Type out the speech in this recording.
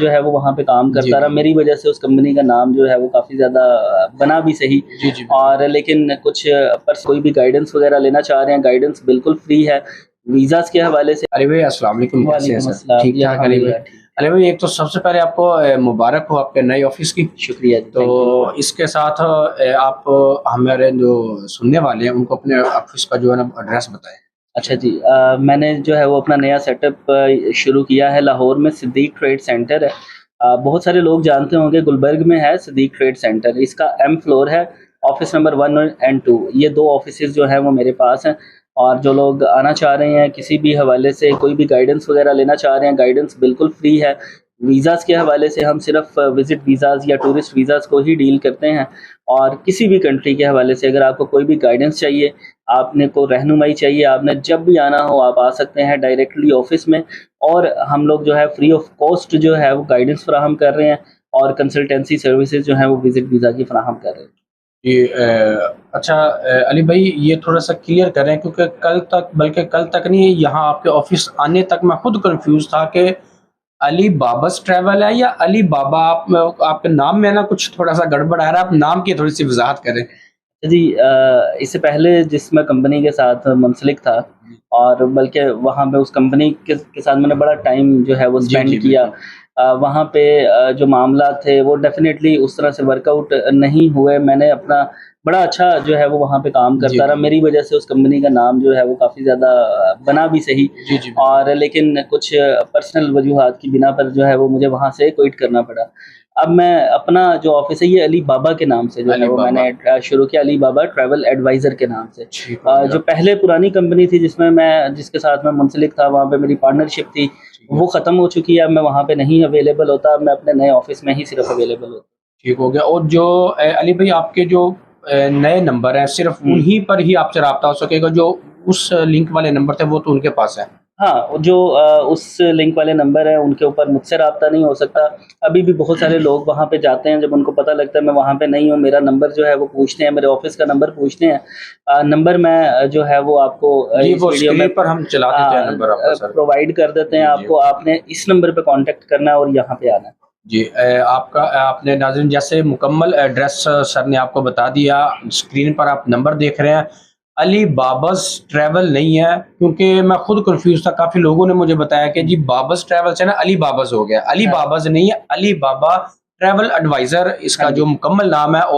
जो है वो वहाँ पे काम जी, करता रहा। जी। मेरी वजह से उस कंपनी का नाम जो है वो काफ़ी ज़्यादा बना भी सही। जी, जी, बिल्कुल। और लेकिन कुछ पर कोई भी गाइडेंस वगैरह लेना चाह रहे हैं, गाइडेंस बिल्कुल फ्री है। वीज़ाज़ के हवाले से। अली भाई अस्सलाम वालेकुम, कैसे हैं वालेकुम सर? अस्सलाम जी, ठीक-ठाक अली भाई? अल्हम्दुलिल्लाह ठीक। अली भाई एक तो सबसे पहले आपको मुबारक हो आपके नए ऑफ़िस की। शुक्रिया जी, तो थैंक यू। इसके साथ आप हमारे जो सुनने वाले हैं उनको अपने ऑफ़िस का जो है ना एड्रेस बताएँ। अच्छा जी, मैंने जो है वो अपना नया सेटअप शुरू किया है, लाहौर में सिद्दीक ट्रेड सेंटर है। बहुत सारे लोग जानते होंगे, गुलबर्ग में है सिद्दीक ट्रेड सेंटर, इसका एम फ्लोर है, ऑफिस नंबर 1 एंड 2, ये 2 ऑफिसेज़ जो हैं वो मेरे पास हैं। और जो लोग आना चाह रहे हैं किसी भी हवाले से, कोई भी गाइडेंस वगैरह लेना चाह रहे हैं, गाइडेंस बिल्कुल फ्री है। वीज़ाज़ के हवाले से हम सिर्फ़ विज़िट वीज़ाज़ या टूरिस्ट वीज़ाज़ को ही डील करते हैं। और किसी भी कंट्री के हवाले से अगर आपको कोई भी गाइडेंस चाहिए, आपने को रहनुमाई चाहिए, आपने जब भी आना हो आप आ सकते हैं डायरेक्टली ऑफ़िस में। और हम लोग जो है फ्री ऑफ कॉस्ट जो है वो गाइडेंस फ़राहम कर रहे हैं, और कंसल्टेंसी सर्विसेज़ जो हैं वो विज़िट वीज़ा की फ़राहम कर रहे हैं। ये अच्छा अली भाई ये थोड़ा-सा क्लियर करें क्योंकि कल तक नहीं यहाँ आपके ऑफ़िस आने तक मैं खुद कन्फ्यूज़ था कि अली बाबाज़ ट्रैवल है या अली बाबा आपके नाम में ना कुछ थोड़ा-सा गड़बड़ आ रहा है, आप नाम की थोड़ी-सी वज़ाहत करें। जी, इससे पहले जिस मैं कंपनी के साथ मुंसलिक था, और बल्कि वहाँ पे उस कंपनी के साथ मैंने बड़ा टाइम जो है वो जी, स्पेंड जी, किया। बिल्कुल। वहाँ पे जो मामला थे वो डेफ़िनेटली उस तरह से वर्कआउट नहीं हुए। मैंने अपना बड़ा अच्छा जो है वो वहाँ पे काम जी, करता रहा। जी। मेरी वज़ह से उस कंपनी का नाम जो है वो काफ़ी ज़्यादा बना भी सही। जी, जी, बिल्कुल। और लेकिन कुछ पर्सनल वजूहात की बिना पर जो है वो मुझे वहाँ से क्विट करना पड़ा। अब मैं अपना जो ऑफ़िस है ये अली बाबा के नाम से जो है अली वो मैंने बाबा, शुरू किया, अली बाबा ट्रैवल एडवाइज़र के नाम से। ठीक हो जो गया। पहले पुरानी कंपनी थी जिसके साथ मैं मुंसलिक था, वहाँ पे मेरी पार्टनरशिप थी, ठीक है, वो ख़त्म हो चुकी है। अब मैं वहाँ पे नहीं अवेलेबल होता, अब मैं अपने नए ऑफ़िस में ही सिर्फ़ अवेलेबल होता ठीक हो गया और जो अली भाई आपके जो नए नंबर हैं सिर्फ़ हूँ। उन्हीं पर ही आपसे राब्ता हो सकेगा जो उस लिंक वाले नंबर थे वो तो उनके पास है। हाँ, वो जो उस लिंक वाले नंबर हैं उनके ऊपर मुझसे राब्ता नहीं हो सकता। अभी भी बहुत सारे लोग वहाँ पे जाते हैं, जब उनको पता लगता है मैं वहाँ पे नहीं हूँ, मेरा नंबर जो है वो पूछते हैं, मेरे ऑफ़िस का नंबर पूछते हैं। नंबर मैं जो है वो आपको जी, इस वो वीडियो में स्क्रीन पर हम चला देते हैं नंबर आपका सर। प्रोवाइड कर देते हैं जी, जी। आपको। आपने इस नंबर पे कॉन्टैक्ट करना है और यहाँ पे आना है। जी आपका आपने नाज़रीन जैसे मुकम्मल एड्रेस सर ने आपको बता दिया, स्क्रीन पर आप नंबर देख रहे हैं। अली बाबाज़ ट्रैवल नहीं है क्योंकि मैं खुद कन्फ्यूज़ था, काफ़ी लोगों ने मुझे बताया कि जी बाबाज़ ट्रैवल से ना अली बाबाज़ हो गया। अली हाँ, बाबाज़ नहीं है, अली बाबा ट्रैवल एडवाइज़र हाँ इसका जो जी। मुकम्मल नाम है। और